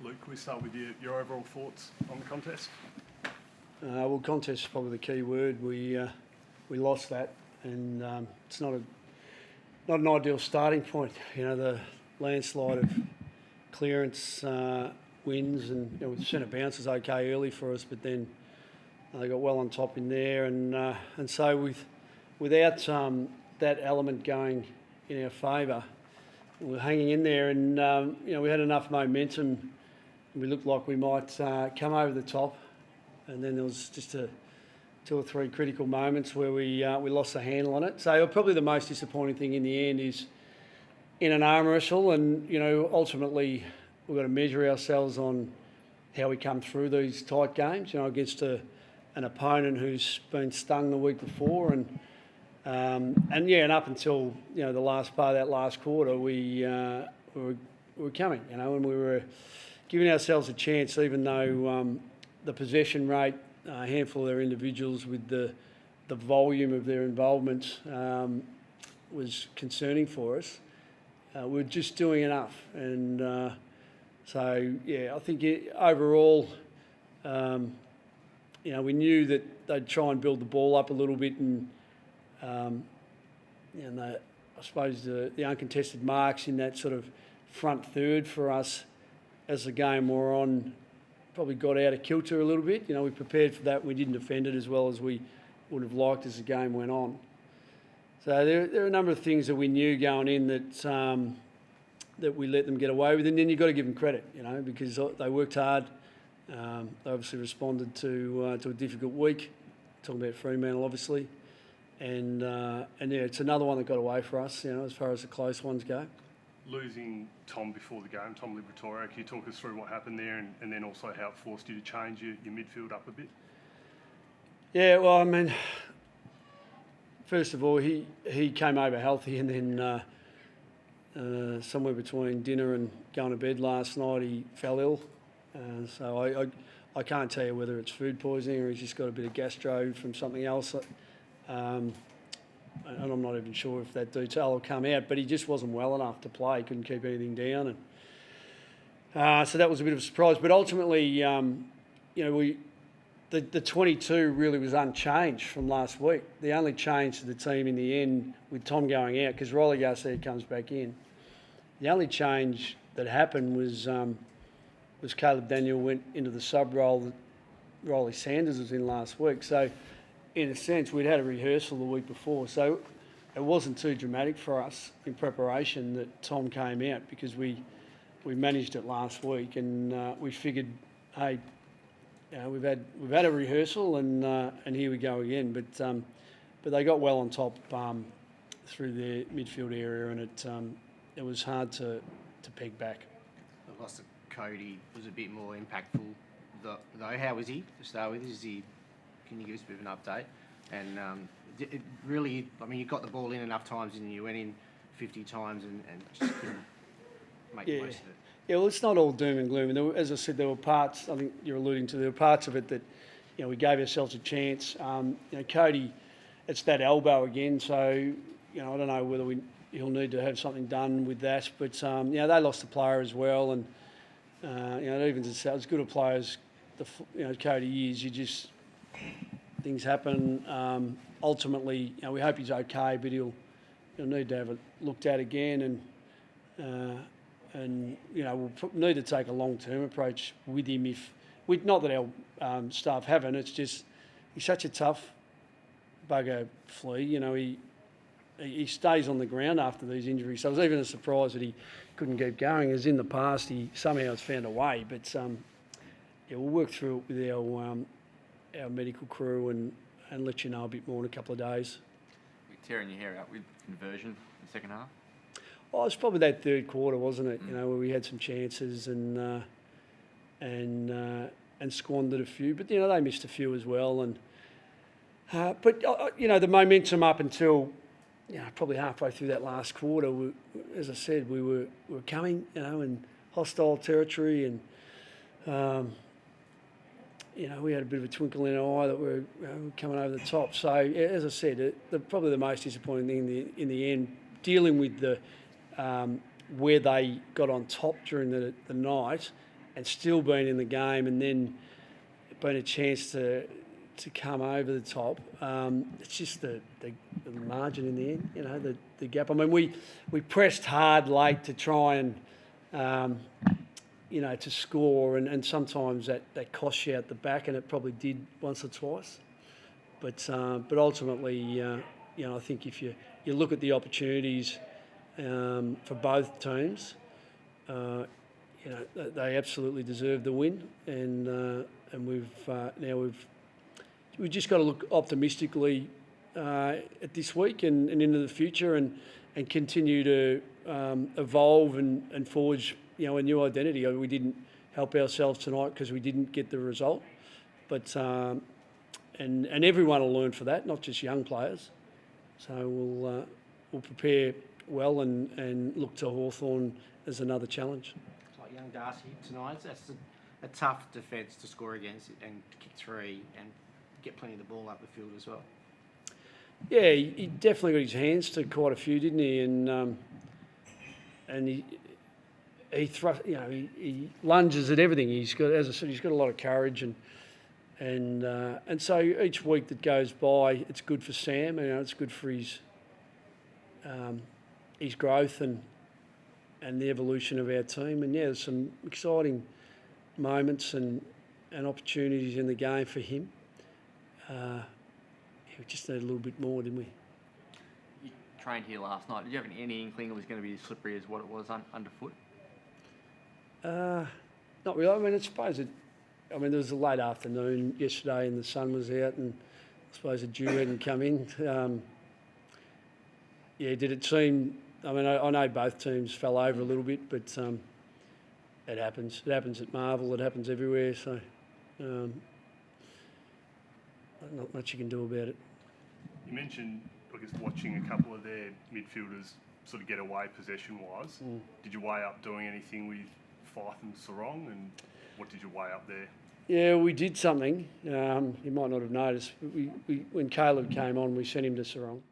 Luke, can we start with your overall thoughts on the contest? Well, contest is probably the key word. We lost that, and it's not an ideal starting point. The landslide of clearance wins, and centre bounce is okay early for us, but then they got well on top in there, and so without that element going in our favour, we're hanging in there, and we had enough momentum. We looked like we might come over the top, and then there was just two or three critical moments where we lost the handle on it. So probably the most disappointing thing in the end is in an arm wrestle, and ultimately we've got to measure ourselves on how we come through these tight games. Against an opponent who's been stung the week before, and up until the last part of that last quarter, we were coming, and we were giving ourselves a chance, even though the possession rate, a handful of their individuals with the volume of their involvement was concerning for us. We're just doing enough, and I think overall, we knew that they'd try and build the ball up a little bit, and I suppose the uncontested marks in that sort of front third for us as the game wore on probably got out of kilter a little bit. We prepared for that. We didn't defend it as well as we would have liked as the game went on. So there are a number of things that we knew going in that we let them get away with, and then you've got to give them credit, because they worked hard. They obviously responded to a difficult week. Talking about Fremantle, obviously, and it's another one that got away for us. As far as the close ones go. Losing Tom before the game, Tom Liberatore, can you talk us through what happened there, and then also how it forced you to change your midfield up a bit? Yeah, well, I mean, first of all, he came over healthy, and then somewhere between dinner and going to bed last night, he fell ill. So I can't tell you whether it's food poisoning or he's just got a bit of gastro from something else. And I'm not even sure if that detail will come out, but he just wasn't well enough to play. He couldn't keep anything down, and so that was a bit of a surprise. But ultimately, the 22 really was unchanged from last week. The only change to the team in the end, with Tom going out, because Riley Garcia comes back in, the only change that happened was Caleb Daniel went into the sub role that Riley Sanders was in last week. So, in a sense, we'd had a rehearsal the week before, so it wasn't too dramatic for us in preparation that Tom came out, because we managed it last week, and we figured, hey, we've had a rehearsal, and here we go again. But they got well on top through their midfield area, and it was hard to peg back. The loss of Cody was a bit more impactful, though. How was he to start with? Can you give us a bit of an update? And it really, you got the ball in enough times, and you went in 50 times and just couldn't make the most of it. Yeah, well, it's not all doom and gloom. As I said, there were parts, I think you're alluding to, there were parts of it that, we gave ourselves a chance. Cody, it's that elbow again, so, I don't know whether he'll need to have something done with that. But, they lost a player as well, and, even as good a player as Cody is, things happen. Ultimately, we hope he's okay, but he'll need to have it looked at again, and we'll need to take a long-term approach with him. Not that our staff haven't, it's just he's such a tough bugger flea. He stays on the ground after these injuries, so it was even a surprise that he couldn't keep going. As in the past, he somehow has found a way, but we'll work through it with our medical crew and let you know a bit more in a couple of days. You're tearing your hair out with conversion in the second half? Oh, it was probably that third quarter, wasn't it? Where we had some chances and squandered a few, but they missed a few as well. And but the momentum up until probably halfway through that last quarter, as I said, we were coming, in hostile territory, and we had a bit of a twinkle in our eye that we're coming over the top. So, as I said, probably the most disappointing thing in the end, dealing with the where they got on top during the night, and still been in the game, and then been a chance to come over the top. It's just the margin in the end, you know, the gap. I mean, we pressed hard late to try and, you know, to score, and sometimes that costs you out the back, and it probably did once or twice. But ultimately, you know, I think if you look at the opportunities for both teams, you know, they absolutely deserve the win, and we've just got to look optimistically at this week and into the future, and continue to evolve and forge, you know, a new identity. I mean, we didn't help ourselves tonight because we didn't get the result, but and everyone will learn for that, not just young players. So we'll prepare well and look to Hawthorn as another challenge. It's like young Darcy tonight. That's a tough defence to score against and kick three and get plenty of the ball up the field as well. Yeah, he definitely got his hands to quite a few, didn't he? And he thrust, you know, he lunges at everything. He's got, as I said, he's got a lot of courage, and so each week that goes by, it's good for Sam. You know, it's good for his growth and the evolution of our team. And yeah, there's some exciting moments and opportunities in the game for him. We just need a little bit more, didn't we? You trained here last night. Did you have any inkling it was going to be as slippery as what it was underfoot? Not really. I mean, there was a late afternoon yesterday and the sun was out, and I suppose the dew hadn't come in. Yeah, did it seem... I mean, I know both teams fell over a little bit, but it happens. It happens at Marvel. It happens everywhere, so not much you can do about it. You mentioned, I guess, watching a couple of their midfielders sort of get away possession-wise. Did you weigh up doing anything with Fife and Sarong, and what did you weigh up there? Yeah, we did something. You might not have noticed. When Caleb came on, we sent him to Sarong.